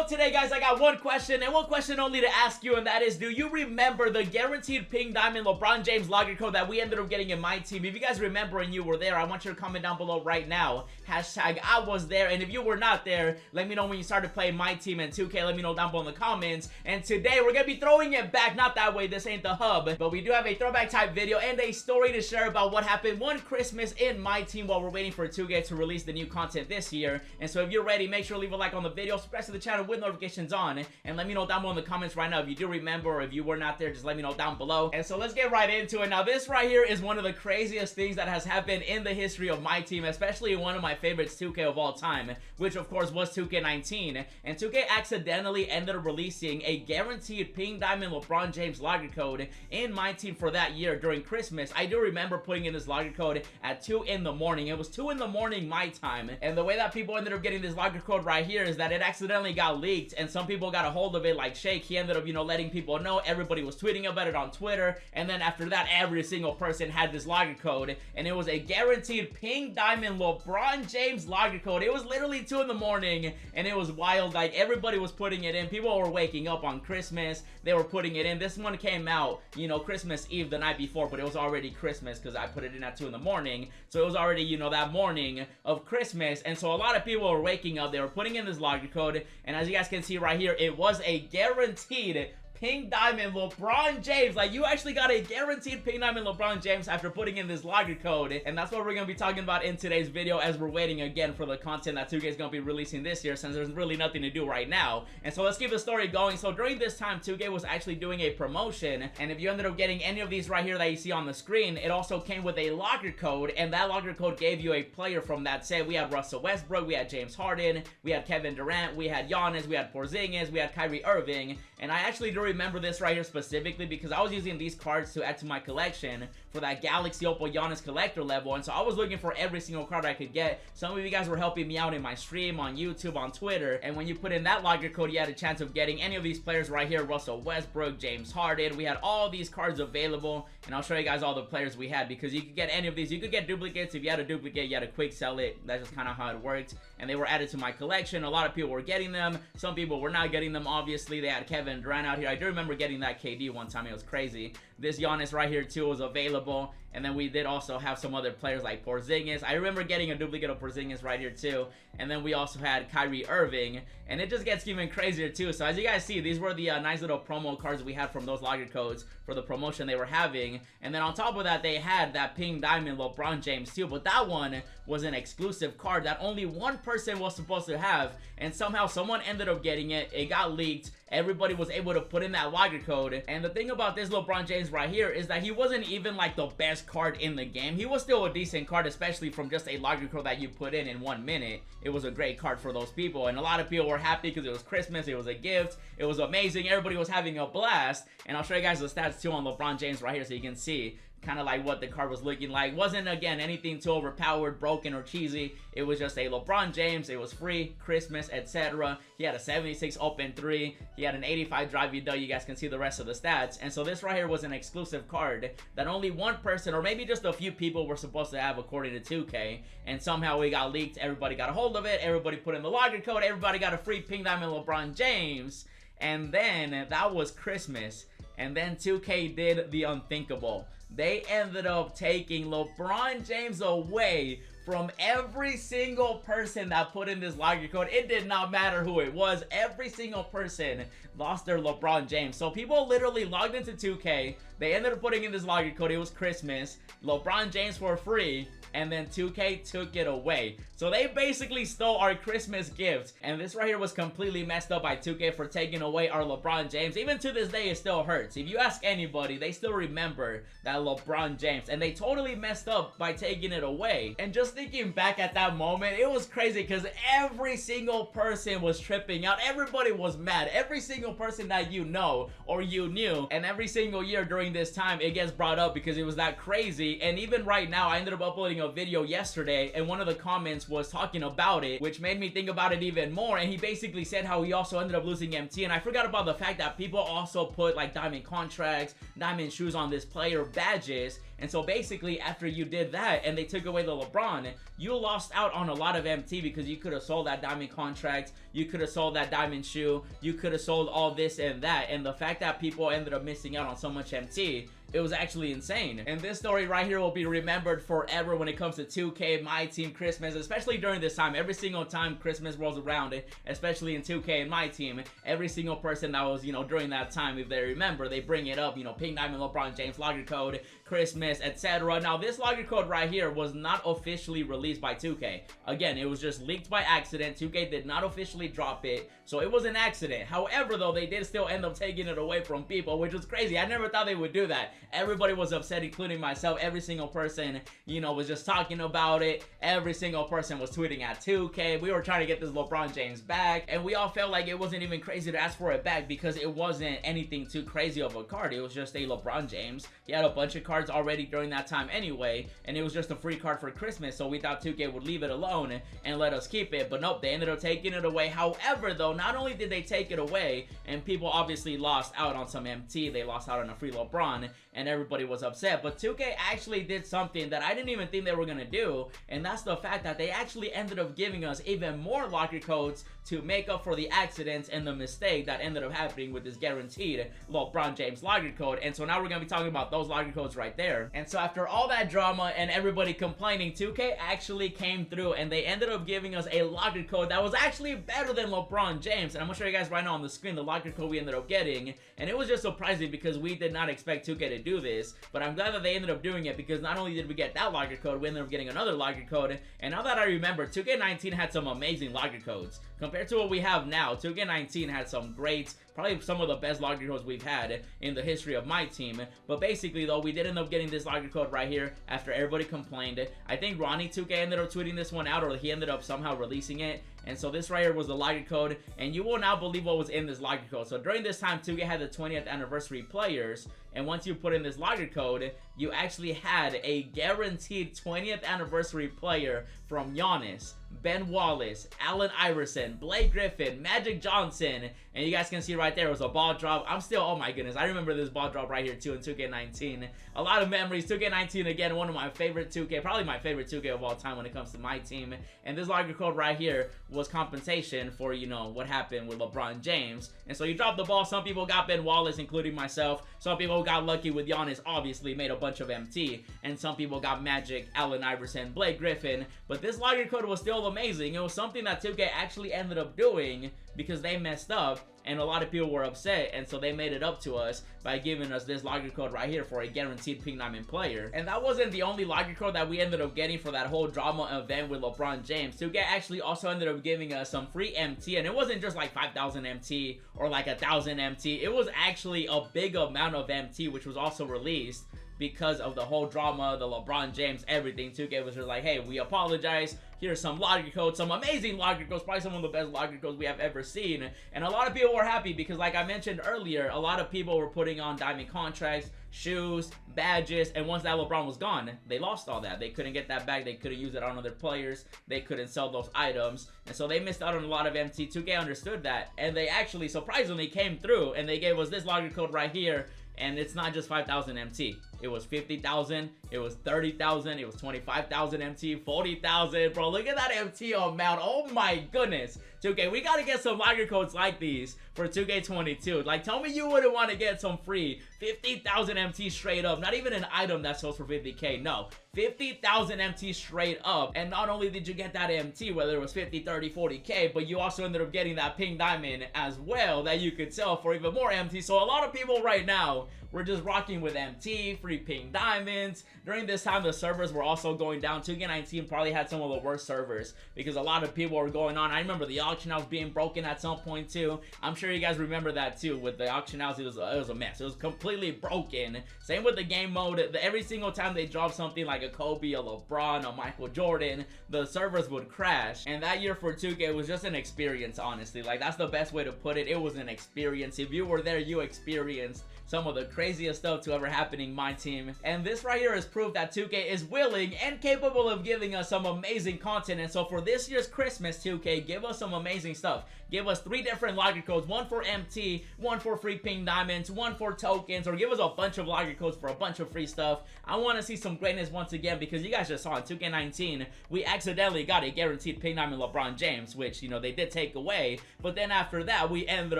So today, guys, I got one question, and one question only to ask you, and that is, do you remember the guaranteed pink diamond LeBron James logger code that we ended up getting in my team? If you guys remember and you were there, I want you to comment down below right now. Hashtag I was there. And if you were not there, let me know when you started playing my team and 2K. Let me know down below in the comments. And today, we're gonna be throwing it back. Not that way, this ain't the hub, but we do have a throwback type video and a story to share about what happened one Christmas in my team while we're waiting for 2K to release the new content this year. And so if you're ready, make sure to leave a like on the video, subscribe to the channel with notifications on, and let me know down below in the comments right now if you do remember, or if you were not there, just let me know down below. And so let's get right into it. Now, this right here is one of the craziest things that has happened in the history of my team, especially one of my favorites, 2K of all time, which of course was 2K19. And 2K accidentally ended up releasing a guaranteed pink diamond LeBron James logger code in my team for that year during Christmas. I do remember putting in this logger code at 2 in the morning. It was 2 in the morning my time, and the way that people ended up getting this logger code right here is that it accidentally got leaked, and some people got a hold of it, like Shake. He ended up, you know, letting people know. Everybody was tweeting about it on Twitter, and then after that, every single person had this logger code, and it was a guaranteed pink diamond LeBron James logger code. It was literally 2 in the morning, and it was wild. Like, everybody was putting it in. People were waking up on Christmas. They were putting it in. This one came out, you know, Christmas Eve the night before, but it was already Christmas because I put it in at 2 in the morning, so it was already, you know, that morning of Christmas. And so a lot of people were waking up. They were putting in this logger code, and as you guys can see right here, it was a guaranteed pink diamond LeBron James. Like, you actually got a guaranteed pink diamond LeBron James after putting in this logger code, and that's what we're gonna be talking about in today's video, as we're waiting again for the content that 2K is gonna be releasing this year, since there's really nothing to do right now. And so let's keep the story going. So during this time, 2K was actually doing a promotion, and if you ended up getting any of these right here that you see on the screen, it also came with a logger code, and that logger code gave you a player from that set. We had Russell Westbrook, we had James Harden, we had Kevin Durant, we had Giannis, we had Porzingis, we had Kyrie Irving. And I actually do remember this right here specifically because I was using these cards to add to my collection for that Galaxy Opal Giannis collector level, and so I was looking for every single card I could get. Some of you guys were helping me out in my stream, on YouTube, on Twitter, and when you put in that logger code, you had a chance of getting any of these players right here: Russell Westbrook, James Harden. We had all these cards available, and I'll show you guys all the players we had, because you could get any of these. You could get duplicates. If you had a duplicate, you had to quick sell it. That's just kind of how it worked, and they were added to my collection. A lot of people were getting them. Some people were not getting them, obviously. They had Kevin Durant out here. I do remember getting that KD one time. It was crazy. This Giannis right here too was available, and then we did also have some other players like Porzingis. I remember getting a duplicate of Porzingis right here too, and then we also had Kyrie Irving, and it just gets even crazier too. So as you guys see, these were the nice little promo cards we had from those logger codes for the promotion they were having. And then on top of that, they had that pink diamond LeBron James too, but that one was an exclusive card that only one person was supposed to have, and somehow someone ended up getting it. It got leaked. Everybody was able to put in that logger code. And the thing about this LeBron James right here is that he wasn't even like the best card in the game. He was still a decent card, especially from just a logger code that you put in 1 minute. It was a great card for those people, and a lot of people were happy because it was Christmas. It was a gift. It was amazing. Everybody was having a blast. And I'll show you guys the stats too on LeBron James right here so you can see kind of like what the card was looking like. Wasn't, again, anything too overpowered, broken, or cheesy. It was just a LeBron James. It was free, Christmas, etc. He had a 76 open 3. He had an 85 drive VW. You guys can see the rest of the stats. And so this right here was an exclusive card that only one person, or maybe just a few people, were supposed to have according to 2K. And somehow it got leaked. Everybody got a hold of it. Everybody put in the logger code. Everybody got a free pink diamond LeBron James. And then that was Christmas. And then 2K did the unthinkable. They ended up taking LeBron James away from every single person that put in this logger code. It did not matter who it was. Every single person lost their LeBron James. So people literally logged into 2K. They ended up putting in this logger code. It was Christmas. LeBron James for free. And then 2K took it away. So they basically stole our Christmas gift. And this right here was completely messed up by 2K for taking away our LeBron James. Even to this day, it still hurts. If you ask anybody, they still remember that LeBron James. And they totally messed up by taking it away. And just thinking back at that moment, it was crazy because every single person was tripping out. Everybody was mad. Every single person that you know or you knew. And every single year during this time, it gets brought up because it was that crazy. And even right now, I ended up uploading a a video yesterday, and one of the comments was talking about it, which made me think about it even more. And he basically said how he also ended up losing MT, and I forgot about the fact that people also put like diamond contracts, diamond shoes on this player, badges. And so basically after you did that and they took away the LeBron, you lost out on a lot of MT because you could have sold that diamond contract, you could have sold that diamond shoe, you could have sold all this and that. And the fact that people ended up missing out on so much MT, it was actually insane. And this story right here will be remembered forever when it comes to 2K, Myteam, Christmas, especially during this time. Every single time Christmas rolls around, especially in 2K and Myteam, every single person that was, you know, during that time, if they remember, they bring it up, you know, Pink Diamond, LeBron James, logger code, Christmas, etc. Now, this logger code right here was not officially released by 2K. Again, it was just leaked by accident. 2K did not officially drop it, so it was an accident. However, though, they did still end up taking it away from people, which was crazy. I never thought they would do that. Everybody was upset, including myself. Every single person, you know, was just talking about it. Every single person was tweeting at 2K. We were trying to get this LeBron James back, and we all felt like it wasn't even crazy to ask for it back because it wasn't anything too crazy of a card. It was just a LeBron James. He had a bunch of cards already during that time anyway, and it was just a free card for Christmas, so we thought 2K would leave it alone and let us keep it. But nope, they ended up taking it away. However, though, not only did they take it away, and people obviously lost out on some MT, they lost out on a free LeBron, and everybody was upset, but 2K actually did something that I didn't even think they were gonna do, and that's the fact that they actually ended up giving us even more locker codes to make up for the accidents and the mistake that ended up happening with this guaranteed LeBron James locker code. And so now we're gonna be talking about those locker codes right there. And so after all that drama and everybody complaining, 2K actually came through and they ended up giving us a locker code that was actually better than LeBron James. And I'm gonna show you guys right now on the screen the locker code we ended up getting, and it was just surprising because we did not expect 2K to do this, but I'm glad that they ended up doing it because not only did we get that locker code, we ended up getting another locker code. And now that I remember, 2K19 had some amazing locker codes. Compared to what we have now, 2K19 had some great, probably some of the best locker codes we've had in the history of Myteam. But basically, though, we did end up getting this locker code right here after everybody complained. I think Ronnie 2K ended up tweeting this one out, or he ended up somehow releasing it. And so this right here was the locker code, and you will not believe what was in this locker code. So during this time, 2K had the 20th anniversary players, and once you put in this locker code, you actually had a guaranteed 20th anniversary player from Giannis, Ben Wallace, Allen Iverson, Blake Griffin, Magic Johnson, and you guys can see right there it was a ball drop. I'm still, oh my goodness, I remember this ball drop right here too in 2K19. A lot of memories. 2K19 again, one of my favorite 2K, probably my favorite 2K of all time when it comes to Myteam. And this locker code right here was compensation for, you know, what happened with LeBron James. And so you dropped the ball. Some people got Ben Wallace, including myself. Some people got lucky with Giannis, obviously made a bunch of MT, and some people got Magic, Allen Iverson, Blake Griffin. But this locker code was still amazing. It was something that 2K actually ended up doing because they messed up and a lot of people were upset, and so they made it up to us by giving us this locker code right here for a guaranteed Pink Diamond player. And that wasn't the only locker code that we ended up getting for that whole drama event with LeBron James. 2K actually also ended up giving us some free MT, and it wasn't just like 5,000 MT or like 1,000 MT. It was actually a big amount of MT, which was also released because of the whole drama, the LeBron James, everything. 2K was just like, hey, we apologize. Here's some locker codes, some amazing locker codes, probably some of the best locker codes we have ever seen. And a lot of people were happy because, like I mentioned earlier, a lot of people were putting on diamond contracts, shoes, badges, and once that LeBron was gone, they lost all that. They couldn't get that back. They couldn't use it on other players. They couldn't sell those items. And so they missed out on a lot of MT. 2K understood that, and they actually surprisingly came through, and they gave us this locker code right here. And it's not just 5,000 MT. It was 50,000, it was 30,000, it was 25,000 MT, 40,000. Bro, look at that MT amount. Oh my goodness. 2K, we gotta get some locker codes like these for 2K22. Like, tell me you wouldn't want to get some free 50,000 MT straight up. Not even an item that sells for 50K. No, 50,000 MT straight up. And not only did you get that MT, whether it was 50, 30, 40K, but you also ended up getting that Pink Diamond as well that you could sell for even more MT. So a lot of people right now, we're just rocking with MT, free Pink Diamonds. During this time, the servers were also going down. 2K19 probably had some of the worst servers because a lot of people were going on. I remember the auction house being broken at some point too. I'm sure you guys remember that too. With the auction house, it was a mess. It was completely broken. Same with the game mode. Every single time they dropped something like a Kobe, a LeBron, a Michael Jordan, the servers would crash. And that year for 2K was just an experience, honestly. Like, that's the best way to put it. It was an experience. If you were there, you experienced some of the craziest stuff to ever happen in Myteam. And this right here is proof that 2K is willing and capable of giving us some amazing content. And so for this year's Christmas, 2K, give us some amazing stuff. Give us 3 different logger codes, 1 for MT, 1 for free ping diamonds, 1 for tokens, or give us a bunch of logger codes for a bunch of free stuff. I want to see some greatness once again, because you guys just saw in 2K19, we accidentally got a guaranteed ping diamond LeBron James, which, you know, they did take away. But then after that, we ended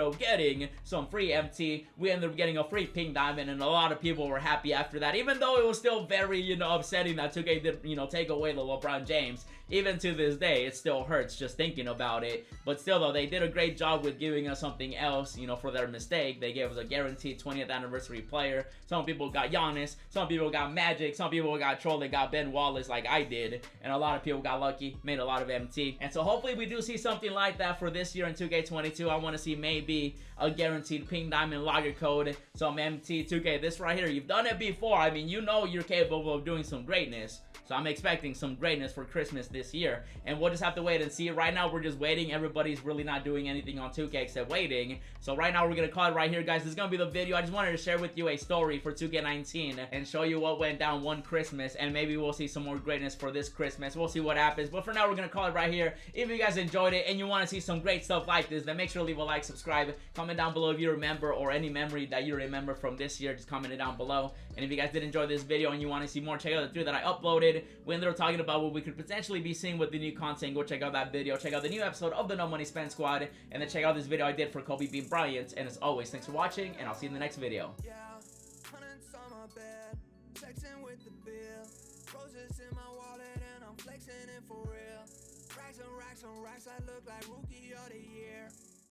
up getting some free MT. We ended up getting a free ping diamond, and a lot of people were happy after that, even though it was still very, you know, upsetting that 2K did, you know, take away the LeBron James. Even to this day, it still hurts just thinking about it. But still, though, they did a great job with giving us something else, you know, for their mistake. They gave us a guaranteed 20th anniversary player. Some people got Giannis, some people got Magic, some people got Troll, they got Ben Wallace like I did, and a lot of people got lucky, made a lot of MT. And so hopefully we do see something like that for this year in 2K22. I want to see maybe a guaranteed ping diamond logger code, some MT. 2K, this right here, you've done it before. I mean, you know you're capable of doing some greatness. So I'm expecting some greatness for Christmas this year. And we'll just have to wait and see. Right now, we're just waiting. Everybody's really not doing anything on 2K except waiting. So right now, we're going to call it right here, guys. This is going to be the video. I just wanted to share with you a story for 2K19 and show you what went down one Christmas. And maybe we'll see some more greatness for this Christmas. We'll see what happens. But for now, we're going to call it right here. If you guys enjoyed it and you want to see some great stuff like this, then make sure to leave a like, subscribe, comment down below if you remember, or any memory that you remember from this year. Just comment it down below. And if you guys did enjoy this video and you want to see more, check out the 3 that I uploaded when they were talking about what we could potentially be seeing with the new content. Go check out that video. Check out the new episode of the No Money Spend Squad. And then check out this video I did for Kobe B. Bryant. And as always, thanks for watching, and I'll see you in the next video. Yeah, hundreds on my bed, texting with the bill, roses in my wallet, and I'm flexing it for real. Racks and racks and racks, I look like rookie of the year.